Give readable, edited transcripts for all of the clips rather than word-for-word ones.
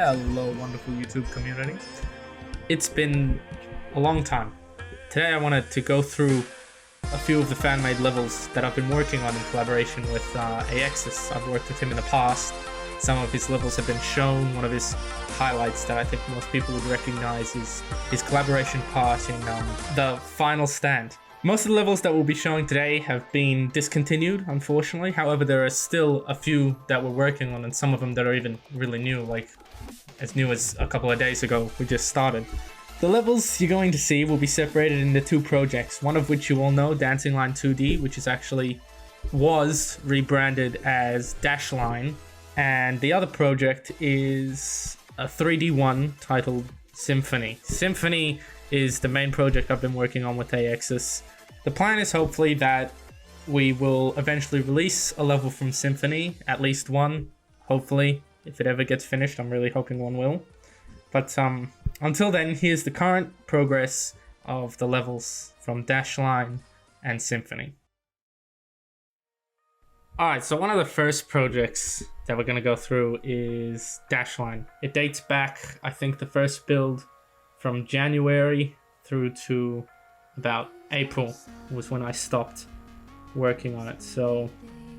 Hello, wonderful YouTube community. It's been a long time. Today I wanted to go through a few of the fan-made levels that I've been working on in collaboration with Aexus. I've worked with him in the past. Some of his levels have been shown. One of his highlights that I think most people would recognize is his collaboration part in The Final Stand. Most of the levels that we'll be showing today have been discontinued, unfortunately. However, there are still a few that we're working on, and some of them that are even really new, like as new as a couple of days ago we just started. The levels you're going to see will be separated into two projects, one of which you all know, Dancing Line 2D, which was rebranded as Dash Line, and the other project is a 3D one titled Symphony. Symphony is the main project I've been working on with Aexus. The plan is hopefully that we will eventually release a level from Symphony, at least one, hopefully. If it ever gets finished, I'm really hoping one will. But until then, here's the current progress of the levels from Dash Line and Symphony. Alright, so one of the first projects that we're going to go through is Dash Line. It dates back, I think the first build from January through to about April was when I stopped working on it. So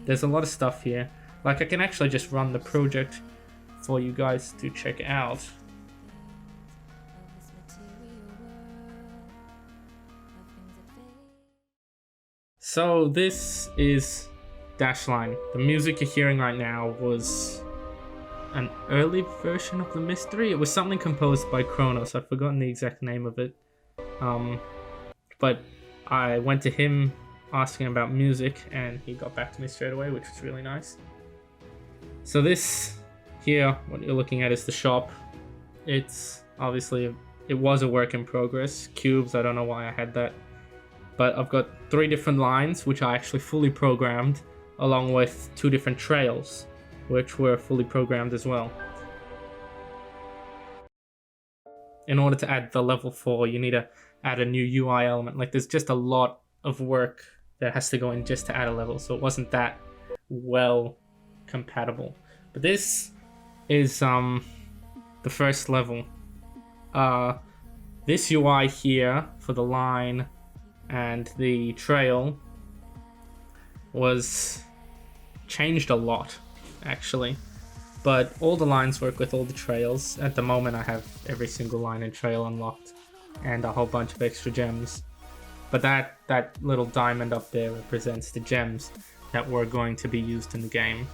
there's a lot of stuff here. Like, I can actually just run the project for you guys to check out. So this is Dash Line. The music you're hearing right now was an early version of the mystery. It was something composed by Kronos. I've forgotten the exact name of it. But I went to him asking about music and he got back to me straight away, which was really nice. So this here, what you're looking at, is the shop. It's obviously, it was a work in progress. Cubes, I don't know why I had that. But I've got 3 different lines, which I actually fully programmed, along with 2 different trails, which were fully programmed as well. In order to add the level 4, you need to add a new UI element. Like, there's just a lot of work that has to go in just to add a level, so it wasn't that well compatible. But this is the first level. This UI here for the line and the trail was changed a lot, actually. But all the lines work with all the trails. At the moment I have every single line and trail unlocked and a whole bunch of extra gems. But that little diamond up there represents the gems that were going to be used in the game.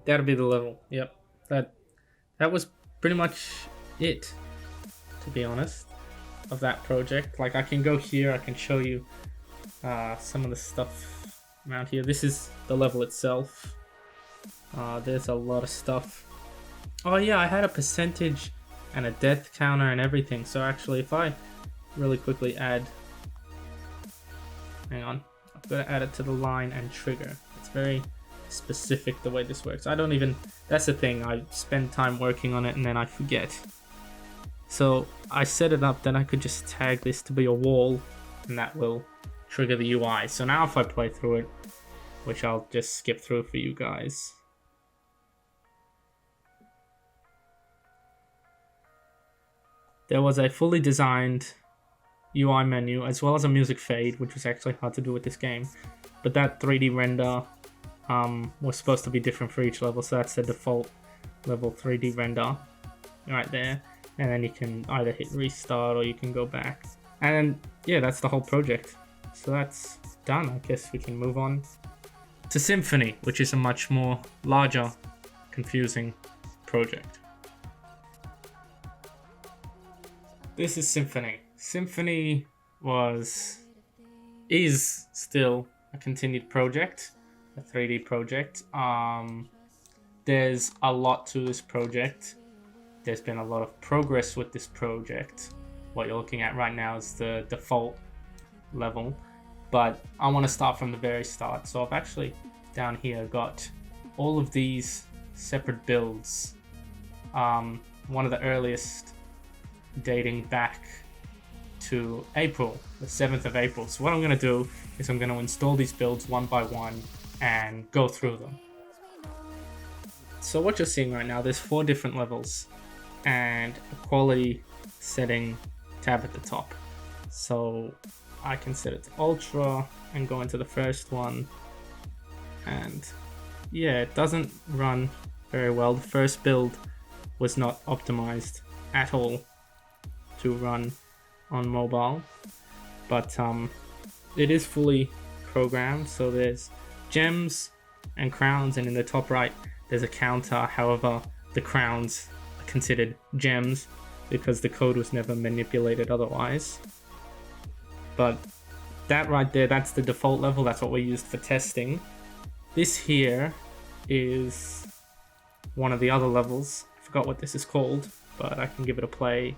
That'll be the level. Yep. That was pretty much it, to be honest, of that project. Like, I can go here, I can show you some of the stuff around here. This is the level itself. There's a lot of stuff. Oh yeah, I had a percentage and a death counter and everything. So actually, if I really quickly add, hang on, I've got to add it to the line and trigger. It's very specific the way this works. I don't even, that's the thing, I spend time working on it and then I forget. So I set it up, then I could just tag this to be a wall and that will trigger the UI. So now if I play through it, which I'll just skip through for you guys. There was a fully designed UI menu as well as a music fade, which was actually hard to do with this game. But that 3D render was supposed to be different for each level, so that's the default level 3D render right there. And then you can either hit restart or you can go back. And yeah, that's the whole project. So that's done. I guess we can move on to Symphony, which is a much more larger, confusing project. This is Symphony. Symphony is still a continued project, a 3D project. There's a lot to this project. There's been a lot of progress with this project. What you're looking at right now is the default level, but I want to start from the very start. So I've actually down here got all of these separate builds. One of the earliest dating back to April, the 7th of April. So what I'm going to do is I'm going to install these builds one by one and go through them. So what you're seeing right now, there's 4 different levels and a quality setting tab at the top. So I can set it to ultra and go into the first one, and yeah, it doesn't run very well. The first build was not optimized at all to run on mobile, but it is fully programmed. So there's gems and crowns, and in the top right there's a counter. However, the crowns are considered gems because the code was never manipulated otherwise. But that right there, that's the default level. That's what we used for testing. This here is one of the other levels. I forgot what this is called, but I can give it a play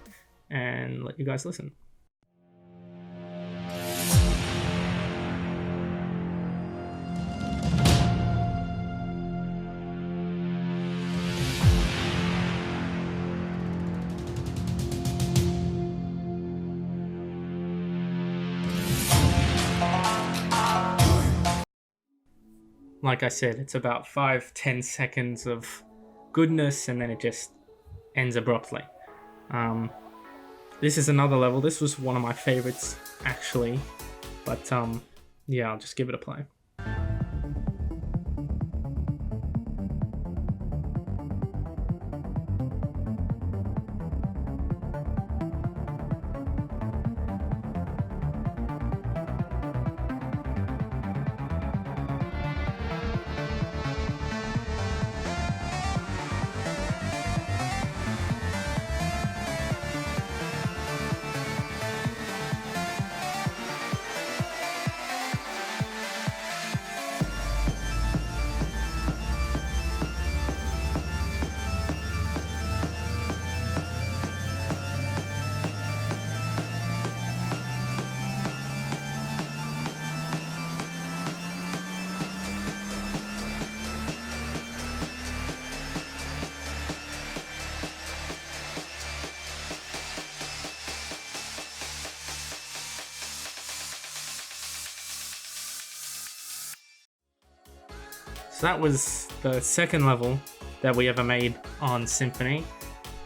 and let you guys listen. Like I said, it's about 5-10 seconds of goodness, and then it just ends abruptly. This is another level. This was one of my favorites, actually. But yeah, I'll just give it a play. So that was the second level that we ever made on Symphony,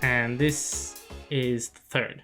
and this is the third.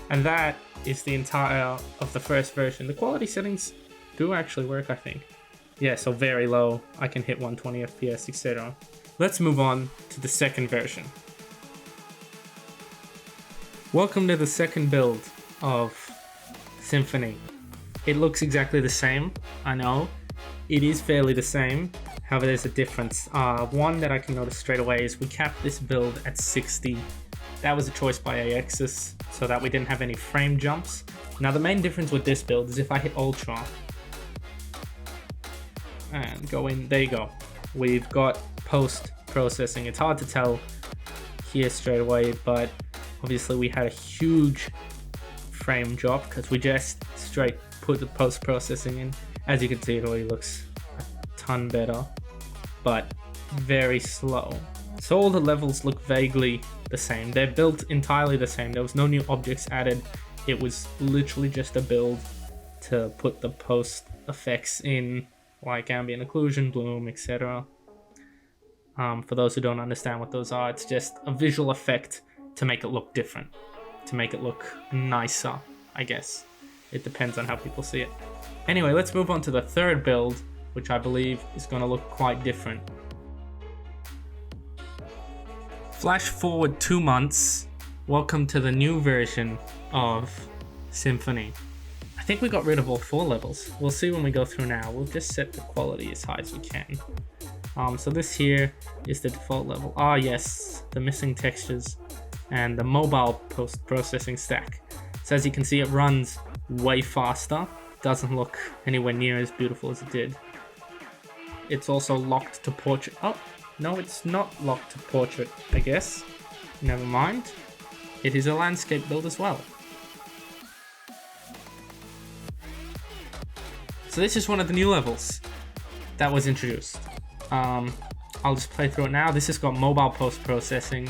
And that is the entire of the first version. The quality settings do actually work, I think. Yeah, so very low. I can hit 120 FPS, etc. Let's move on to the second version. Welcome to the second build of Symphony. It looks exactly the same, I know. It is fairly the same. However, there's a difference. One that I can notice straight away is we capped this build at 60. That was a choice by Aexus, so that we didn't have any frame jumps. Now the main difference with this build is if I hit Ultra and go in, there you go. We've got post-processing. It's hard to tell here straight away, but Obviously we had a huge frame drop because we just straight put the post-processing in. As you can see, it already looks a ton better, but very slow. So all the levels look vaguely the same. They're built entirely the same. There was no new objects added. It was literally just a build to put the post effects in, like ambient occlusion, bloom, etc. For those who don't understand what those are, it's just a visual effect to make it look different, to make it look nicer, I guess. It depends on how people see it. Anyway, let's move on to the third build, which I believe is going to look quite different. Flash forward 2 months. Welcome to the new version of Symphony. I think we got rid of all 4 levels. We'll see when we go through now. We'll just set the quality as high as we can. So this here is the default level. Ah yes, the missing textures and the mobile post-processing stack. So as you can see, it runs way faster. Doesn't look anywhere near as beautiful as it did. It's also locked to portrait. Oh, no, it's not locked to portrait, I guess. Never mind. It is a landscape build as well. So this is one of the new levels that was introduced. I'll just play through it now. This has got mobile post-processing.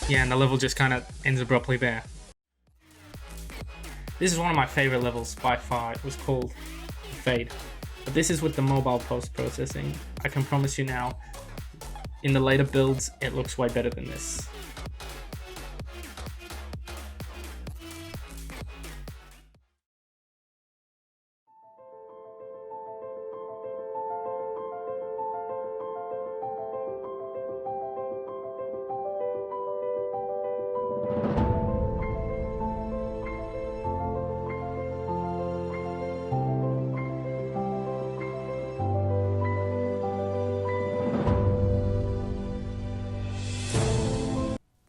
Yeah, and the level just kind of ends abruptly there. This is one of my favorite levels by far. It was called Fade. But this is with the mobile post-processing. I can promise you now, in the later builds, it looks way better than this.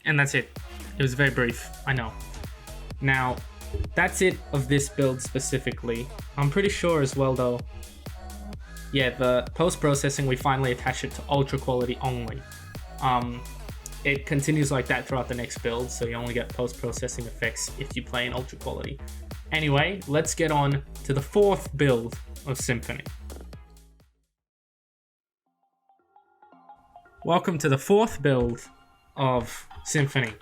And that's it. It was very brief, I know. Now, that's it of this build specifically. I'm pretty sure as well though, yeah, the post-processing, we finally attach it to ultra quality only. It continues like that throughout the next build, so you only get post-processing effects if you play in ultra quality. Anyway, let's get on to the 4th build of Symphony. Welcome to the 4th build of Symphony.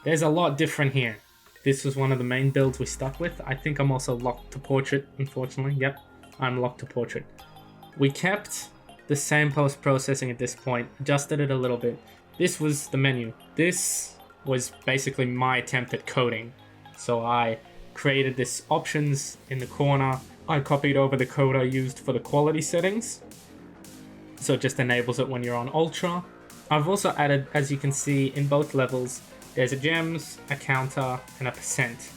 There's a lot different here. This was one of the main builds we stuck with. I think I'm also locked to portrait, unfortunately. Yep, I'm locked to portrait. We kept the same post-processing at this point, adjusted it a little bit. This was the menu. This was basically my attempt at coding. So I created this options in the corner. I copied over the code I used for the quality settings. So it just enables it when you're on ultra. I've also added, as you can see in both levels, there's a gems, a counter, and a percent.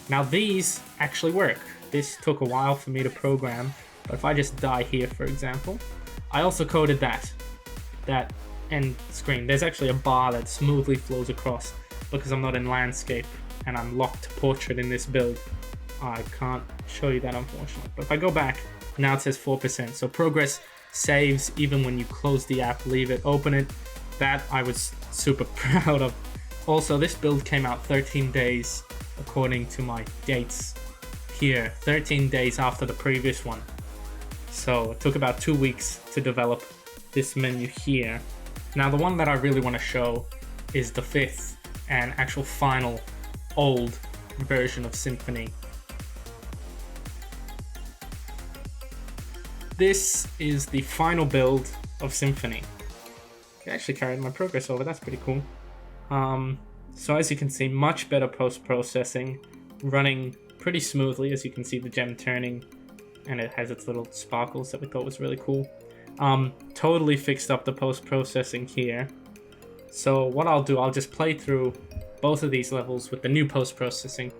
Now these actually work. This took a while for me to program, but if I just die here, for example, I also coded that end screen. There's actually a bar that smoothly flows across. because I'm not in landscape and I'm locked to portrait in this build, I can't show you that, unfortunately. But if I go back, now it says 4%. So progress saves even when you close the app, leave it, open it. That I was super proud of. Also, this build came out 13 days according to my dates here, 13 days after the previous one. So it took about 2 weeks to develop this menu here. Now the one that I really want to show is the 5th and actual final old version of Symphony. This is the final build of Symphony. I actually carried my progress over, that's pretty cool. So as you can see, much better post-processing, running pretty smoothly. As you can see, the gem turning, and it has its little sparkles that we thought was really cool. Totally fixed up the post-processing here. So what I'll do, I'll just play through both of these levels with the new post-processing.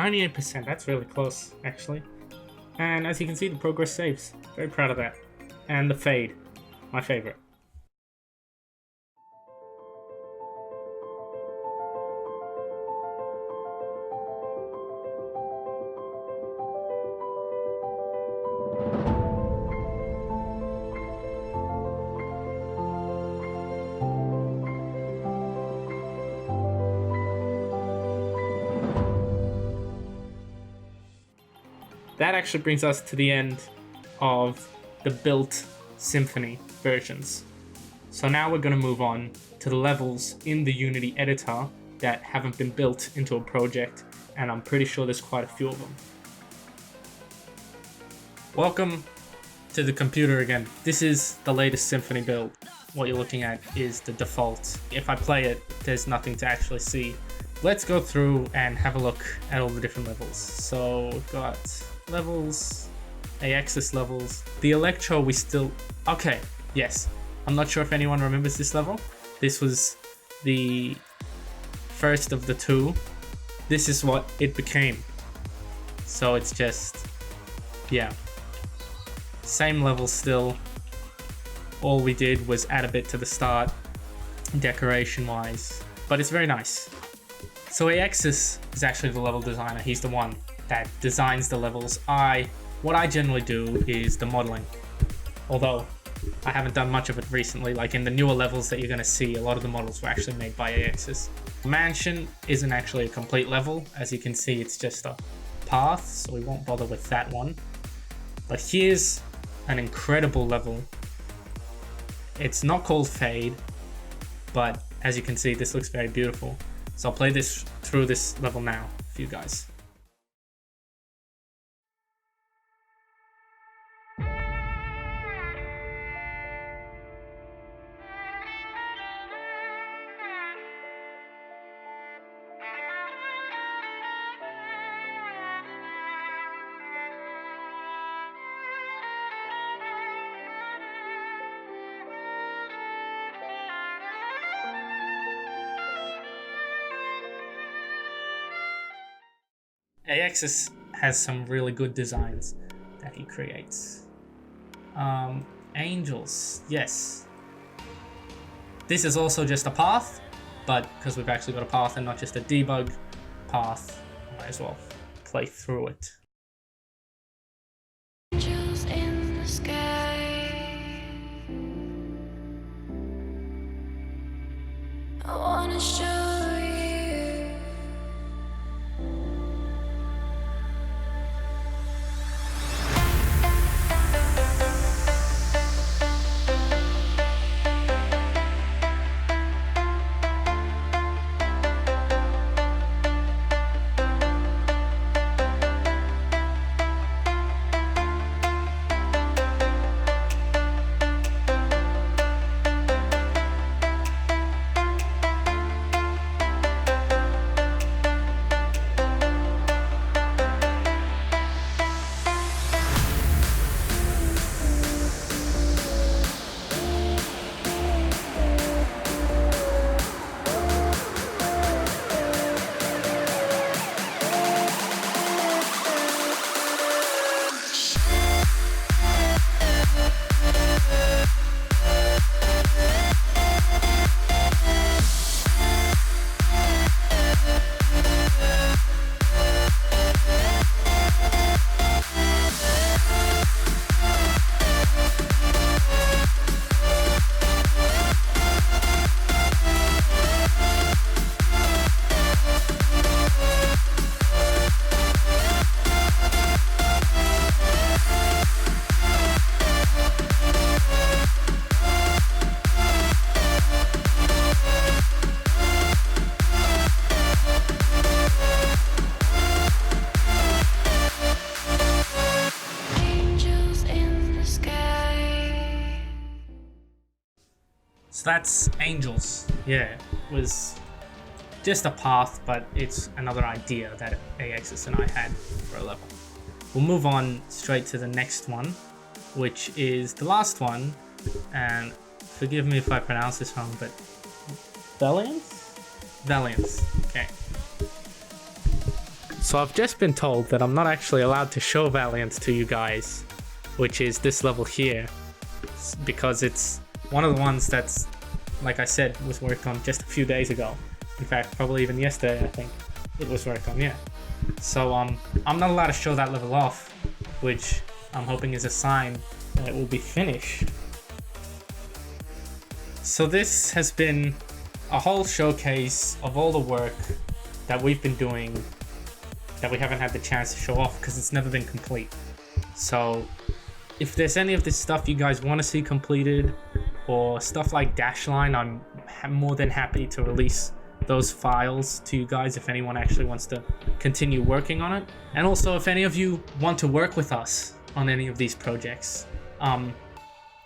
%, that's really close, actually. And as you can see, the progress saves. Very proud of that. And the fade, my favorite. That actually brings us to the end of the built Symphony versions. So now we're going to move on to the levels in the Unity editor that haven't been built into a project, and I'm pretty sure there's quite a few of them. Welcome to the computer again. This is the latest Symphony build. What you're looking at is the default. If I play it, there's nothing to actually see. Let's go through and have a look at all the different levels. So we've got levels, Aexus levels. The Electro we still... Okay, yes. I'm not sure if anyone remembers this level. This was the first of the two. This is what it became. So it's just... yeah. Same level still. All we did was add a bit to the start, decoration-wise. But it's very nice. So Aexus is actually the level designer. He's the one that designs the levels. What I generally do is the modeling. Although I haven't done much of it recently. Like in the newer levels that you're going to see, a lot of the models were actually made by Aexus. Mansion isn't actually a complete level. As you can see, it's just a path, so we won't bother with that one. But here's an incredible level. It's not called Fade, but as you can see, this looks very beautiful. So I'll play this through this level now for you guys. Aexus has some really good designs that he creates. Angels, yes. This is also just a path, but because we've actually got a path and not just a debug path, I might as well play through it. Angels in the sky, I wanna show you. So that's Angels. Yeah, it was just a path, but it's another idea that Aexus and I had for a level. We'll move on straight to the next one, which is the last one, and forgive me if I pronounce this wrong, but Valiance? Okay. So I've just been told that I'm not actually allowed to show Valiance to you guys, which is this level here, because it's one of the ones that's, like I said, was worked on just a few days ago. In fact, probably even yesterday, I think it was worked on, yeah. So I'm not allowed to show that level off, which I'm hoping is a sign that it will be finished. So this has been a whole showcase of all the work that we've been doing that we haven't had the chance to show off because it's never been complete. So if there's any of this stuff you guys want to see completed, or stuff like Dashline, I'm more than happy to release those files to you guys if anyone actually wants to continue working on it. And also if any of you want to work with us on any of these projects,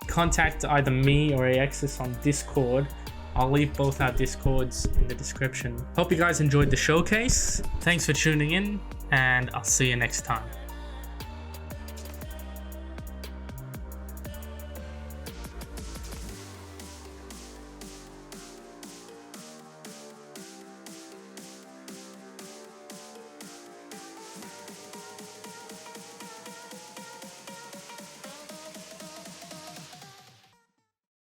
contact either me or Aexus on Discord. I'll leave both our Discords in the description. Hope you guys enjoyed the showcase. Thanks for tuning in, and I'll see you next time.